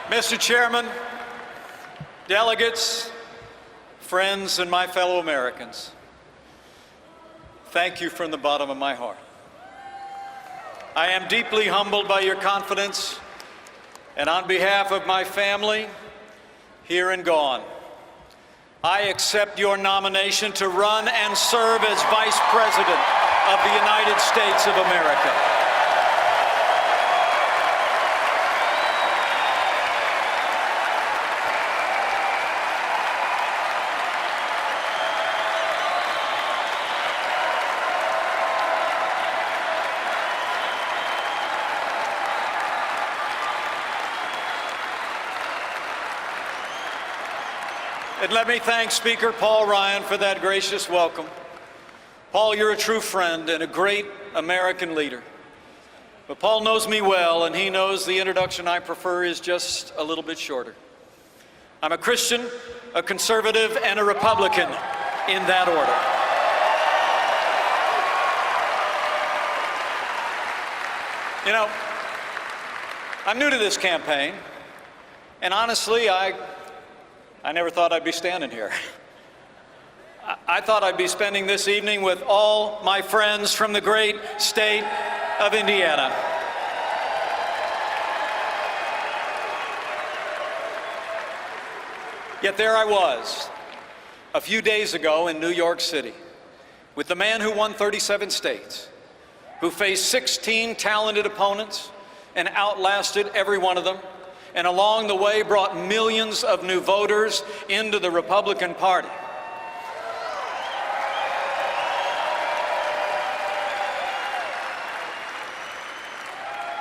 Mr. Chairman, delegates, friends, and my fellow Americans, thank you from the bottom of my heart. I am deeply humbled by your confidence, and on behalf of my family, here and gone, I accept your nomination to run and serve as Vice President of the United States of America. And let me thank Speaker Paul Ryan for that gracious welcome. Paul, you're a true friend and a great American leader. But Paul knows me well, and he knows the introduction I prefer is just a little bit shorter. I'm a Christian, a conservative, and a Republican in that order. You know, I'm new to this campaign, and honestly, I never thought I'd be standing here. I thought I'd be spending this evening with all my friends from the great state of Indiana. Yet there I was, a few days ago in New York City, with the man who won 37 states, who faced 16 talented opponents and outlasted every one of them, and along the way brought millions of new voters into the Republican Party.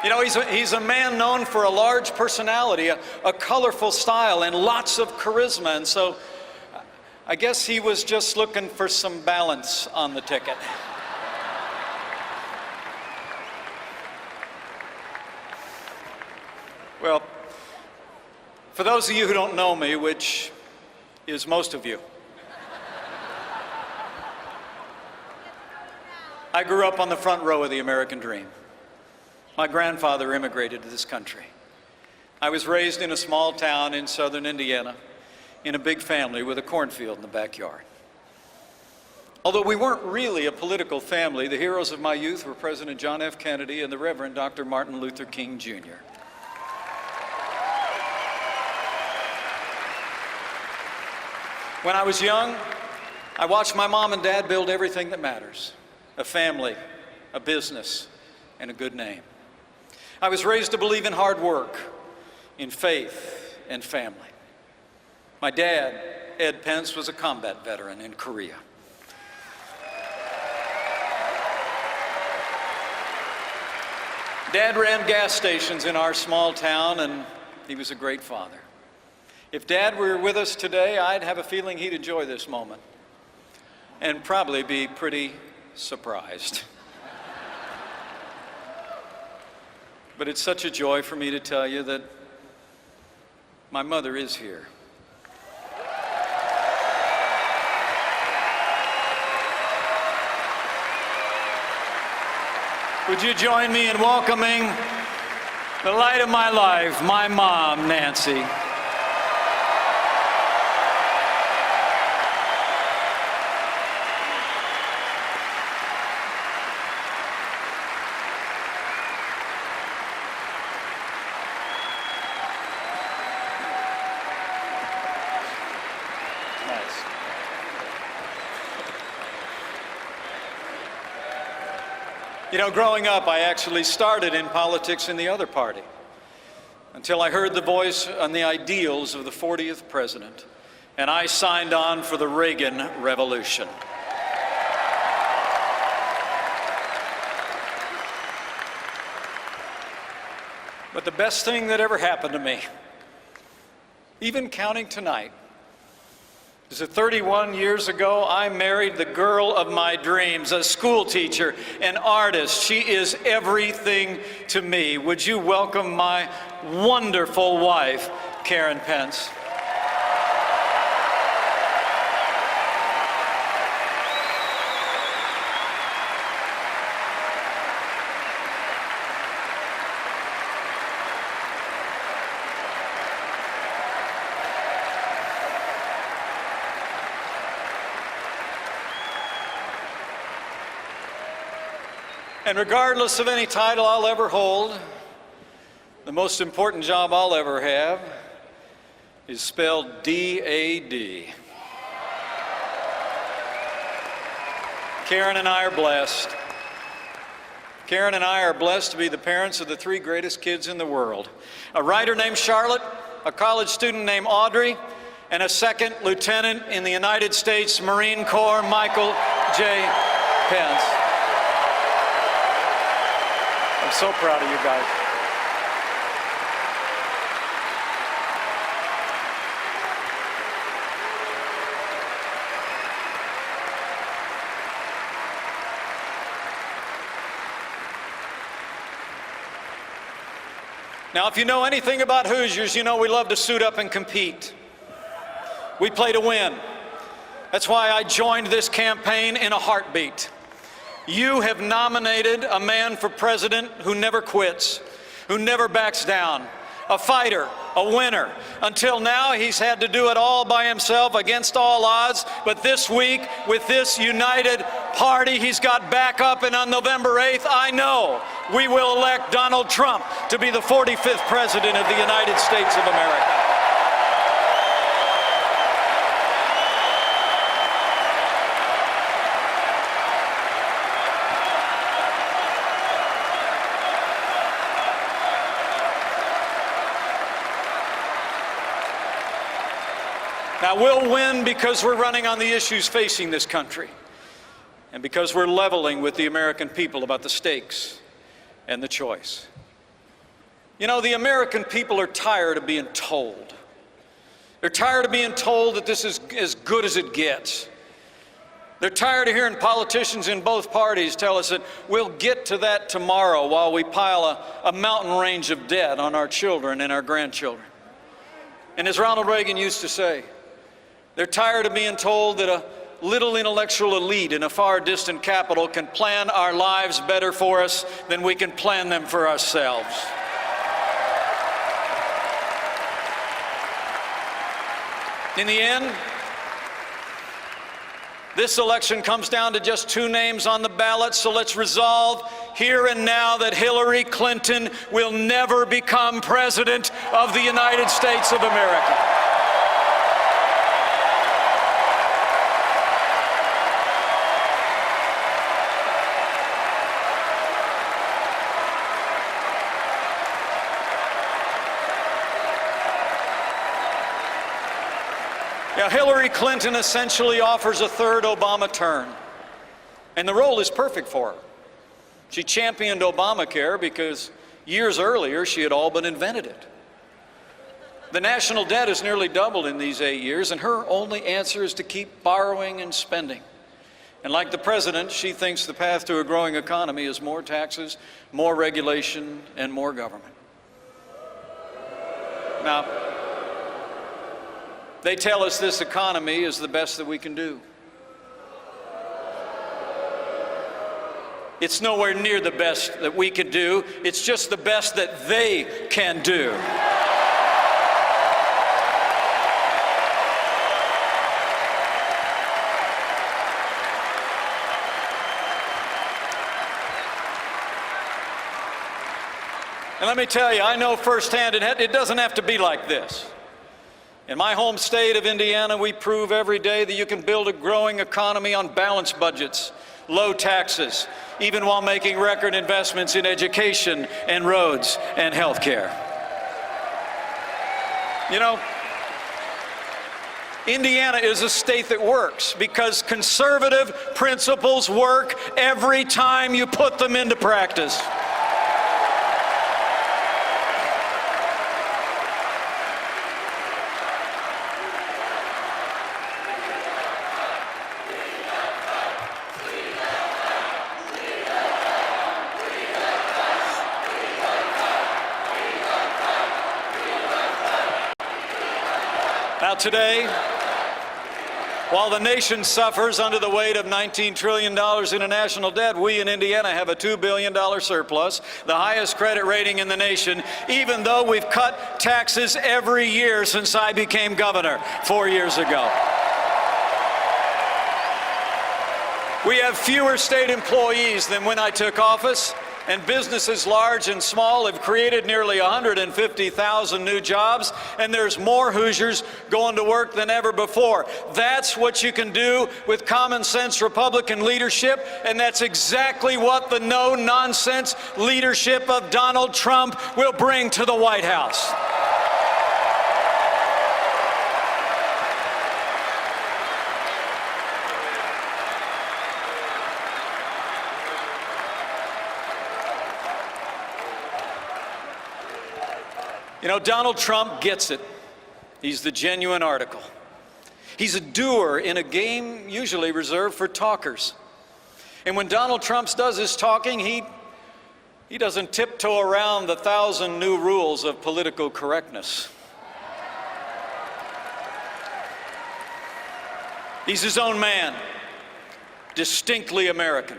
You know, he's a man known for a large personality, a colorful style, and lots of charisma, and so I guess he was just looking for some balance on the ticket. Well, for those of you who don't know me, which is most of you, I grew up on the front row of the American dream. My grandfather immigrated to this country. I was raised in a small town in southern Indiana, in a big family with a cornfield in the backyard. Although we weren't really a political family, the heroes of my youth were President John F. Kennedy and the Reverend Dr. Martin Luther King, Jr. When I was young, I watched my mom and dad build everything that matters: a family, a business, and a good name. I was raised to believe in hard work, in faith, and family. My dad, Ed Pence, was a combat veteran in Korea. Dad ran gas stations in our small town, and he was a great father. If Dad were with us today, I'd have a feeling he'd enjoy this moment and probably be pretty surprised. But it's such a joy for me to tell you that my mother is here. Would you join me in welcoming the light of my life, my mom, Nancy? You know, growing up, I actually started in politics in the other party until I heard the voice and the ideals of the 40th president, and I signed on for the Reagan Revolution. But the best thing that ever happened to me, even counting tonight, is that 31 years ago, I married the girl of my dreams, a school teacher, an artist. She is everything to me. Would you welcome my wonderful wife, Karen Pence? And regardless of any title I'll ever hold, the most important job I'll ever have is spelled D-A-D. Karen and I are blessed. Karen and I are blessed to be the parents of the three greatest kids in the world. A writer named Charlotte, a college student named Audrey, and a second lieutenant in the United States Marine Corps, Michael J. Pence. I'm so proud of you guys. Now, if you know anything about Hoosiers, you know we love to suit up and compete. We play to win. That's why I joined this campaign in a heartbeat. You have nominated a man for president who never quits, who never backs down, a fighter, a winner. Until now, he's had to do it all by himself against all odds, but this week, with this united party, he's got backup, and on November 8th, I know we will elect Donald Trump to be the 45th President of the United States of America. Now, we'll win because we're running on the issues facing this country and because we're leveling with the American people about the stakes and the choice. You know, the American people are tired of being told. They're tired of being told that this is as good as it gets. They're tired of hearing politicians in both parties tell us that we'll get to that tomorrow while we pile a mountain range of debt on our children and our grandchildren. And as Ronald Reagan used to say, they're tired of being told that a little intellectual elite in a far distant capital can plan our lives better for us than we can plan them for ourselves. In the end, this election comes down to just two names on the ballot, so let's resolve here and now that Hillary Clinton will never become President of the United States of America. Now, Hillary Clinton essentially offers a third Obama term, and the role is perfect for her. She championed Obamacare because years earlier she had all but invented it. The national debt has nearly doubled in these 8 years, and her only answer is to keep borrowing and spending. And like the president, she thinks the path to a growing economy is more taxes, more regulation, and more government. Now, they tell us this economy is the best that we can do. It's nowhere near the best that we can do. It's just the best that they can do. And let me tell you, I know firsthand it doesn't have to be like this. In my home state of Indiana, we prove every day that you can build a growing economy on balanced budgets, low taxes, even while making record investments in education and roads and health care. You know, Indiana is a state that works because conservative principles work every time you put them into practice. Now today, while the nation suffers under the weight of $19 trillion in a national debt, we in Indiana have a $2 billion surplus, the highest credit rating in the nation, even though we've cut taxes every year since I became governor 4 years ago. We have fewer state employees than when I took office, and businesses large and small have created nearly 150,000 new jobs, and there's more Hoosiers going to work than ever before. That's what you can do with common sense Republican leadership, and that's exactly what the no-nonsense leadership of Donald Trump will bring to the White House. You know, Donald Trump gets it. He's the genuine article. He's a doer in a game usually reserved for talkers. And when Donald Trump does his talking, he doesn't tiptoe around the 1,000 new rules of political correctness. He's his own man, distinctly American.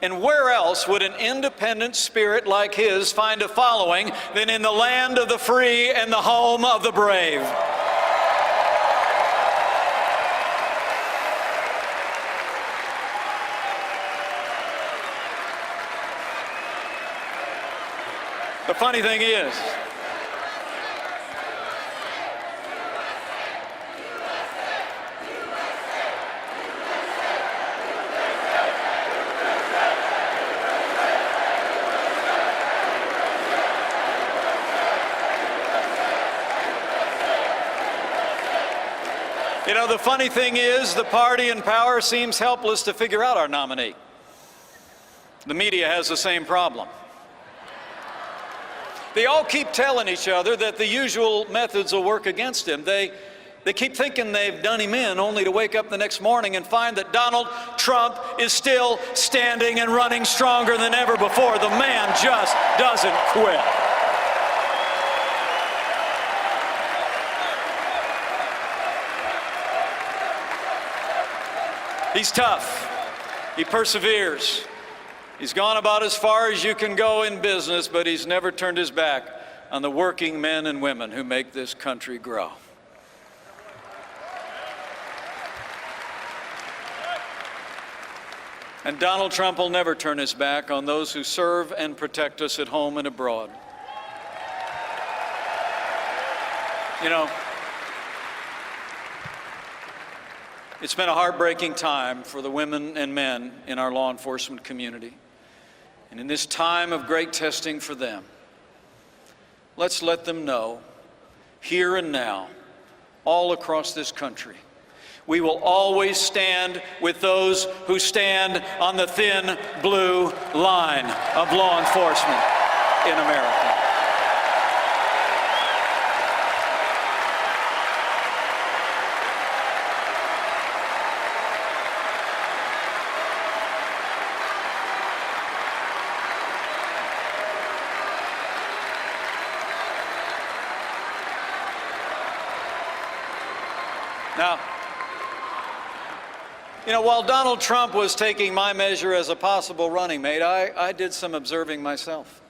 And where else would an independent spirit like his find a following than in the land of the free and the home of the brave? The funny thing is, the funny thing is, the party in power seems helpless to figure out our nominee. The media has the same problem. They all keep telling each other that the usual methods will work against him. They keep thinking they've done him in, only to wake up the next morning and find that Donald Trump is still standing and running stronger than ever before. The man just doesn't quit. He's tough. He perseveres. He's gone about as far as you can go in business, but he's never turned his back on the working men and women who make this country grow. And Donald Trump will never turn his back on those who serve and protect us at home and abroad. You know, it's been a heartbreaking time for the women and men in our law enforcement community. And in this time of great testing for them, let's let them know, here and now, all across this country, we will always stand with those who stand on the thin blue line of law enforcement in America. Now, while Donald Trump was taking my measure as a possible running mate, I did some observing myself.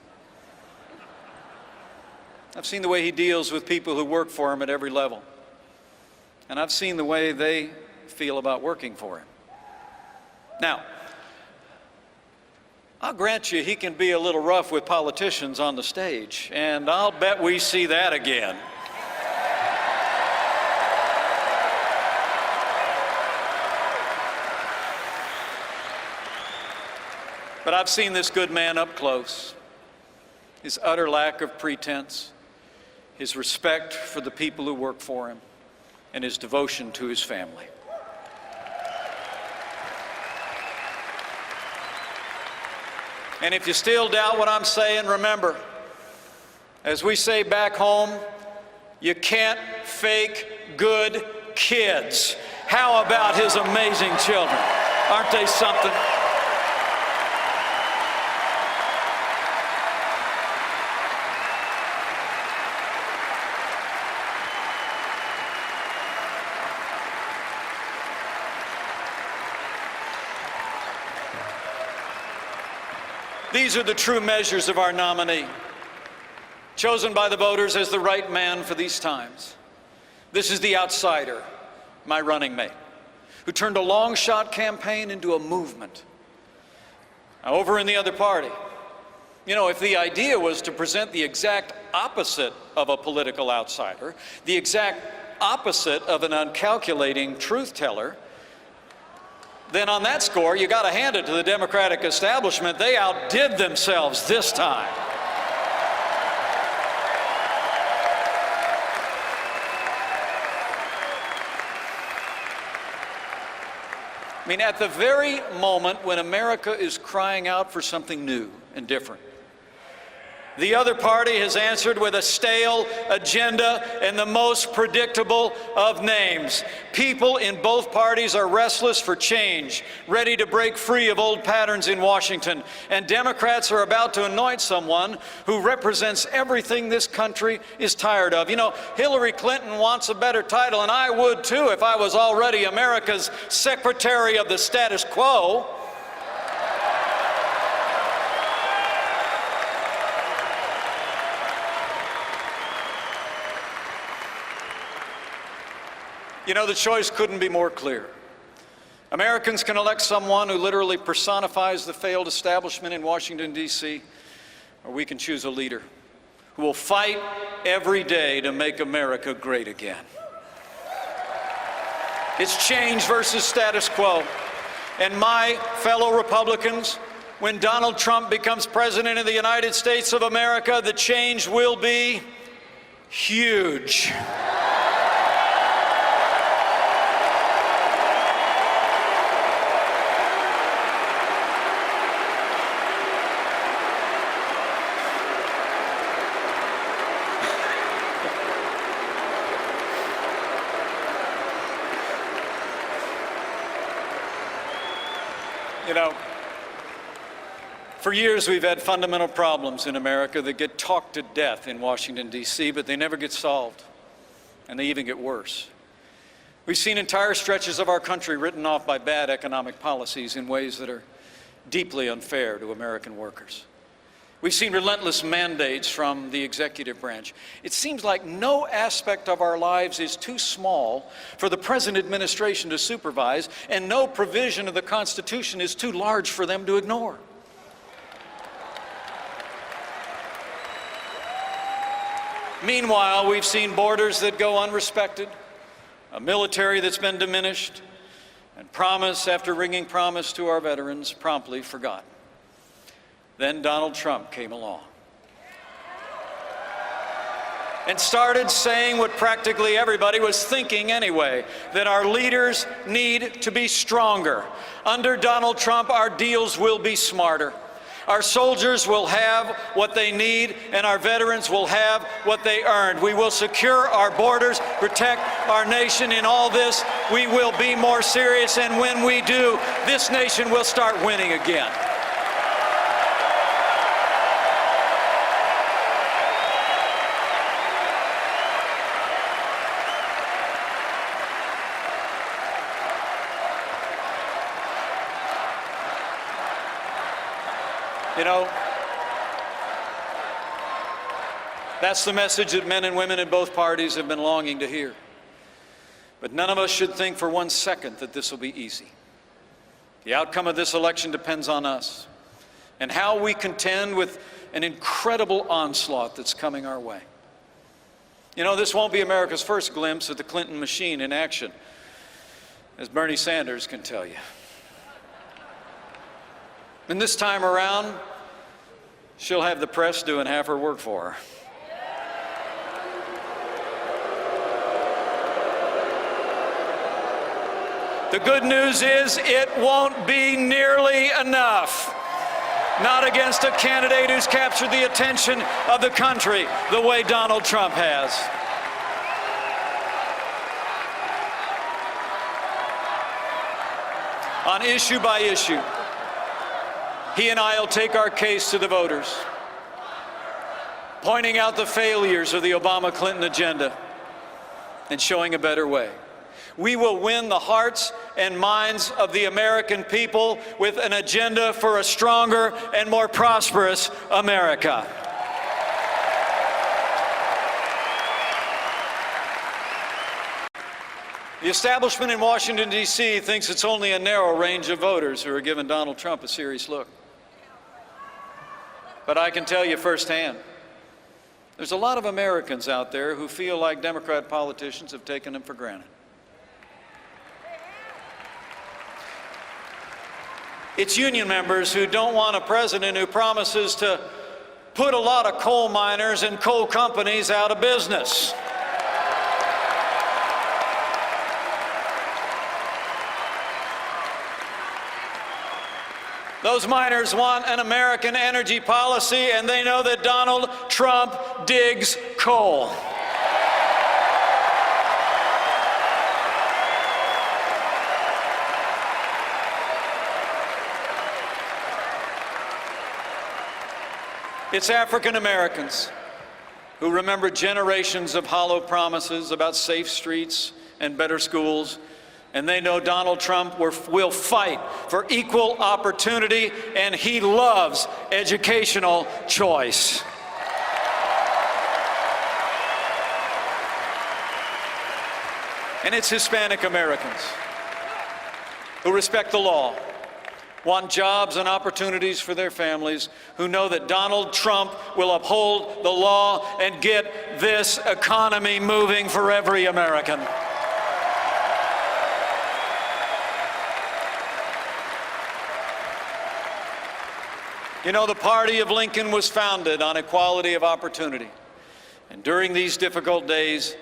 I've seen the way he deals with people who work for him at every level. And I've seen the way they feel about working for him. Now, I'll grant you he can be a little rough with politicians on the stage, and I'll bet we see that again. But I've seen this good man up close, his utter lack of pretense, his respect for the people who work for him, and his devotion to his family. And if you still doubt what I'm saying, remember, as we say back home, you can't fake good kids. How about his amazing children? Aren't they something? These are the true measures of our nominee, chosen by the voters as the right man for these times. This is the outsider, my running mate, who turned a long-shot campaign into a movement. Now, over in the other party, if the idea was to present the exact opposite of a political outsider, the exact opposite of an uncalculating truth teller, then on that score, you got to hand it to the Democratic establishment. They outdid themselves this time. At the very moment when America is crying out for something new and different, the other party has answered with a stale agenda and the most predictable of names. People in both parties are restless for change, ready to break free of old patterns in Washington. And Democrats are about to anoint someone who represents everything this country is tired of. Hillary Clinton wants a better title, and I would too if I was already America's Secretary of the Status Quo. The choice couldn't be more clear. Americans can elect someone who literally personifies the failed establishment in Washington, D.C., or we can choose a leader who will fight every day to make America great again. It's change versus status quo. And my fellow Republicans, when Donald Trump becomes President of the United States of America, the change will be huge. For years we've had fundamental problems in America that get talked to death in Washington, D.C., but they never get solved, and they even get worse. We've seen entire stretches of our country written off by bad economic policies in ways that are deeply unfair to American workers. We've seen relentless mandates from the executive branch. It seems like no aspect of our lives is too small for the present administration to supervise, and no provision of the Constitution is too large for them to ignore. Meanwhile, we've seen borders that go unrespected, a military that's been diminished, and promise after ringing promise to our veterans promptly forgotten. Then Donald Trump came along and started saying what practically everybody was thinking anyway, that our leaders need to be stronger. Under Donald Trump, our deals will be smarter. Our soldiers will have what they need, and our veterans will have what they earned. We will secure our borders, protect our nation. In all this, we will be more serious, and when we do, this nation will start winning again. That's the message that men and women in both parties have been longing to hear. But none of us should think for 1 second that this will be easy. The outcome of this election depends on us and how we contend with an incredible onslaught that's coming our way. This won't be America's first glimpse of the Clinton machine in action, as Bernie Sanders can tell you. And this time around, she'll have the press doing half her work for her. The good news is it won't be nearly enough. Not against a candidate who's captured the attention of the country the way Donald Trump has. On issue by issue, he and I will take our case to the voters, pointing out the failures of the Obama-Clinton agenda and showing a better way. We will win the hearts and minds of the American people with an agenda for a stronger and more prosperous America. The establishment in Washington, D.C. thinks it's only a narrow range of voters who are giving Donald Trump a serious look. But I can tell you firsthand, there's a lot of Americans out there who feel like Democrat politicians have taken them for granted. It's union members who don't want a president who promises to put a lot of coal miners and coal companies out of business. Those miners want an American energy policy, and they know that Donald Trump digs coal. It's African Americans who remember generations of hollow promises about safe streets and better schools, and they know Donald Trump will fight for equal opportunity, and he loves educational choice. And it's Hispanic Americans who respect the law, want jobs and opportunities for their families, who know that Donald Trump will uphold the law and get this economy moving for every American. You know, the party of Lincoln was founded on equality of opportunity. And during these difficult days,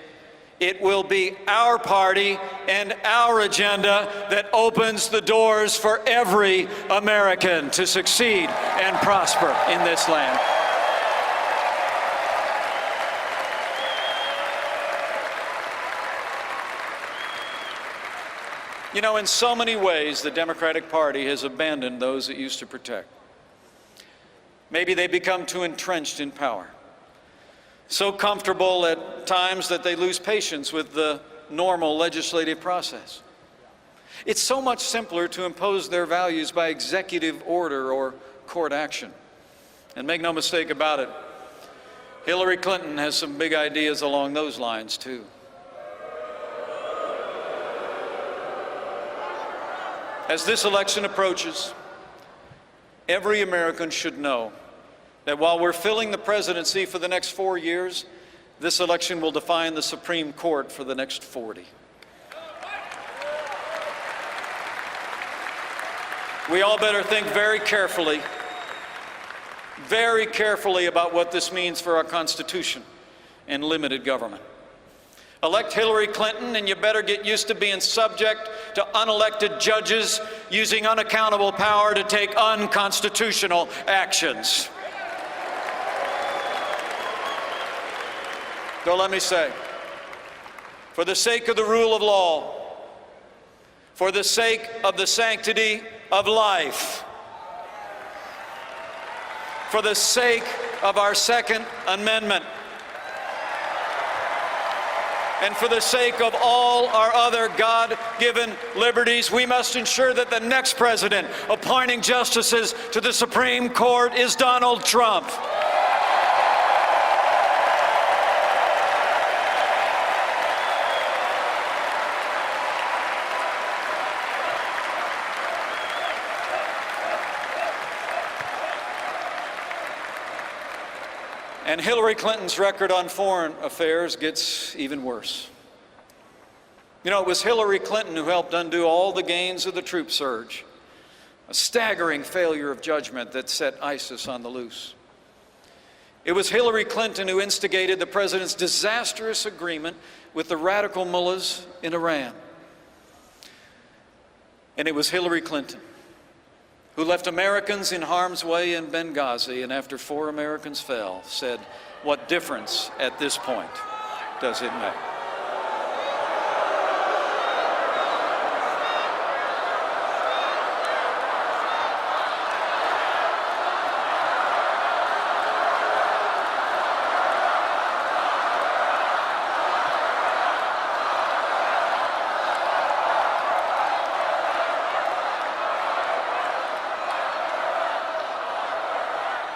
it will be our party and our agenda that opens the doors for every American to succeed and prosper in this land. You know, in so many ways, the Democratic Party has abandoned those it used to protect. Maybe they become too entrenched in power, so comfortable at times that they lose patience with the normal legislative process. It's so much simpler to impose their values by executive order or court action. And make no mistake about it, Hillary Clinton has some big ideas along those lines, too. As this election approaches, every American should know that while we're filling the presidency for the next 4 years, this election will define the Supreme Court for the next 40. We all better think very carefully about what this means for our Constitution and limited government. Elect Hillary Clinton, and you better get used to being subject to unelected judges using unaccountable power to take unconstitutional actions. So let me say, for the sake of the rule of law, for the sake of the sanctity of life, for the sake of our Second Amendment, and for the sake of all our other God-given liberties, we must ensure that the next president appointing justices to the Supreme Court is Donald Trump. And Hillary Clinton's record on foreign affairs gets even worse. You know, it was Hillary Clinton who helped undo all the gains of the troop surge, a staggering failure of judgment that set ISIS on the loose. It was Hillary Clinton who instigated the president's disastrous agreement with the radical mullahs in Iran. And it was Hillary Clinton who left Americans in harm's way in Benghazi, and after 4 Americans fell, said, "What difference at this point does it make?"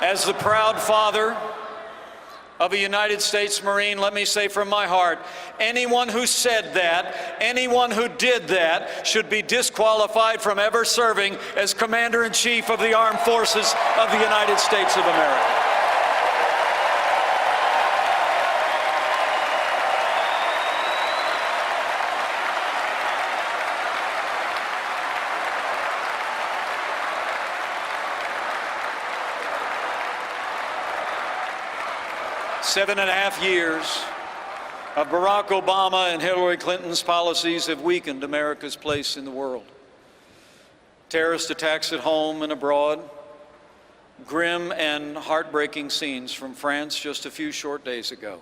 As the proud father of a United States Marine, let me say from my heart, anyone who said that, anyone who did that, should be disqualified from ever serving as Commander-in-Chief of the Armed Forces of the United States of America. Seven and a half years of Barack Obama and Hillary Clinton's policies have weakened America's place in the world. Terrorist attacks at home and abroad, grim and heartbreaking scenes from France just a few short days ago,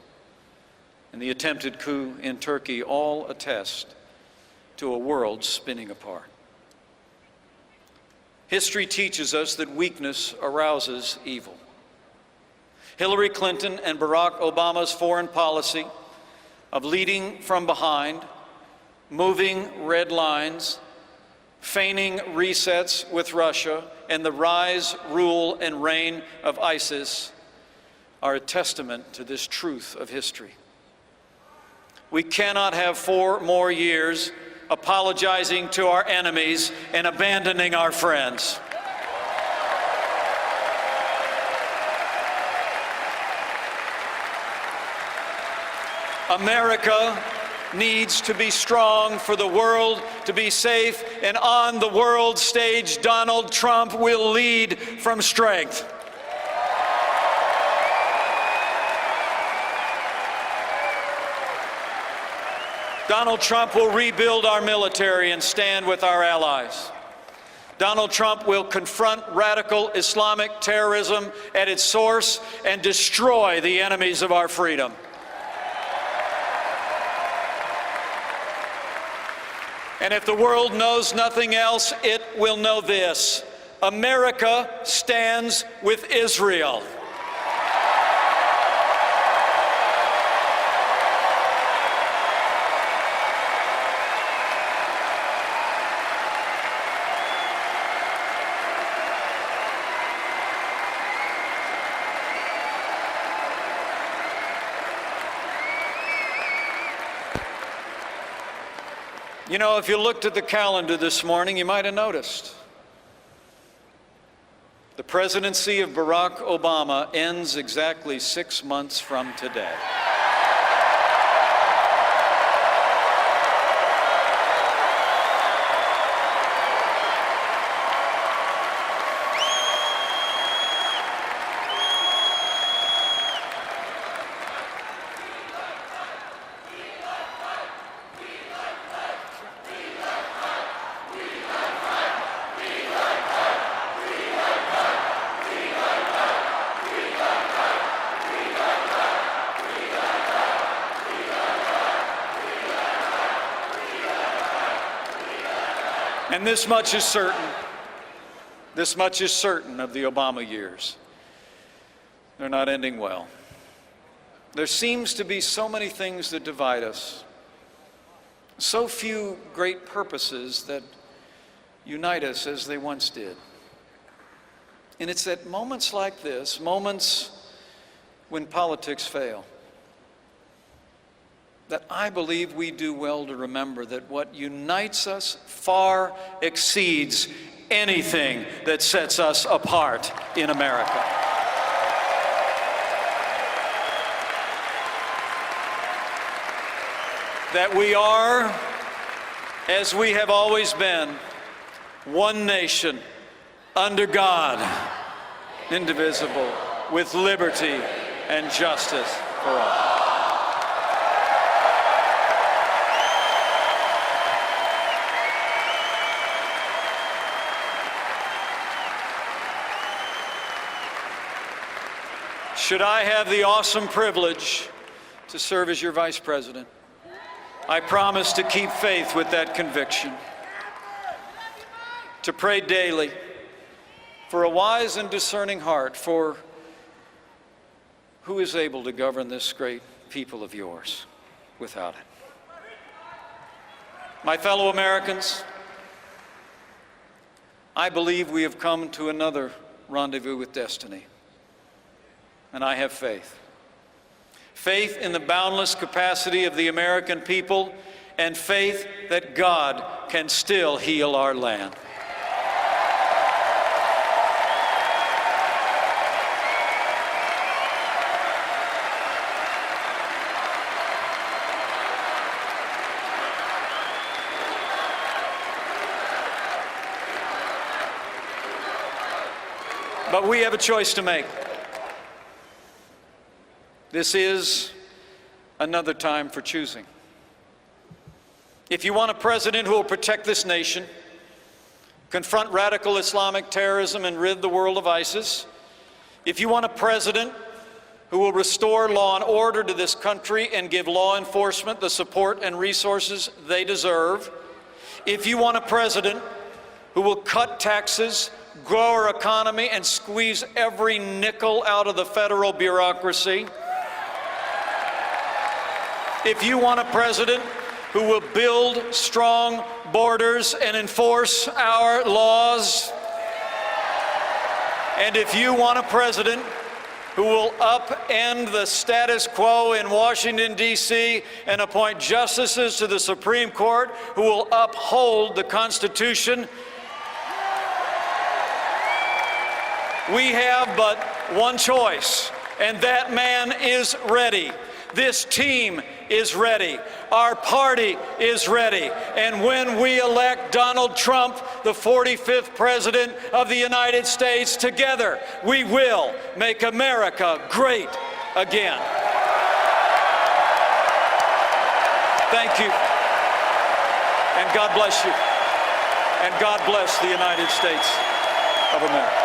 and the attempted coup in Turkey all attest to a world spinning apart. History teaches us that weakness arouses evil. Hillary Clinton and Barack Obama's foreign policy of leading from behind, moving red lines, feigning resets with Russia, and the rise, rule, and reign of ISIS are a testament to this truth of history. We cannot have 4 more years apologizing to our enemies and abandoning our friends. America needs to be strong for the world to be safe, and on the world stage, Donald Trump will lead from strength. Donald Trump will rebuild our military and stand with our allies. Donald Trump will confront radical Islamic terrorism at its source and destroy the enemies of our freedom. And if the world knows nothing else, it will know this: America stands with Israel. You know, if you looked at the calendar this morning, you might have noticed the presidency of Barack Obama ends exactly 6 months from today. And this much is certain of the Obama years: they're not ending well. There seems to be so many things that divide us, so few great purposes that unite us as they once did. And it's at moments like this, moments when politics fail, that I believe we do well to remember that what unites us far exceeds anything that sets us apart in America. That we are, as we have always been, one nation, under God, indivisible, with liberty and justice for all. Should I have the awesome privilege to serve as your vice president, I promise to keep faith with that conviction, to pray daily for a wise and discerning heart for who is able to govern this great people of yours without it. My fellow Americans, I believe we have come to another rendezvous with destiny. And I have faith faith in the boundless capacity of the American people, and faith that God can still heal our land. But we have a choice to make. This is another time for choosing. If you want a president who will protect this nation, confront radical Islamic terrorism, and rid the world of ISIS, if you want a president who will restore law and order to this country and give law enforcement the support and resources they deserve, if you want a president who will cut taxes, grow our economy, and squeeze every nickel out of the federal bureaucracy, if you want a president who will build strong borders and enforce our laws, and if you want a president who will upend the status quo in Washington, D.C., and appoint justices to the Supreme Court who will uphold the Constitution, we have but one choice, and that man is ready. This team is ready. Our party is ready. And when we elect Donald Trump, the 45th President of the United States, together, we will make America great again. Thank you. And God bless you. And God bless the United States of America.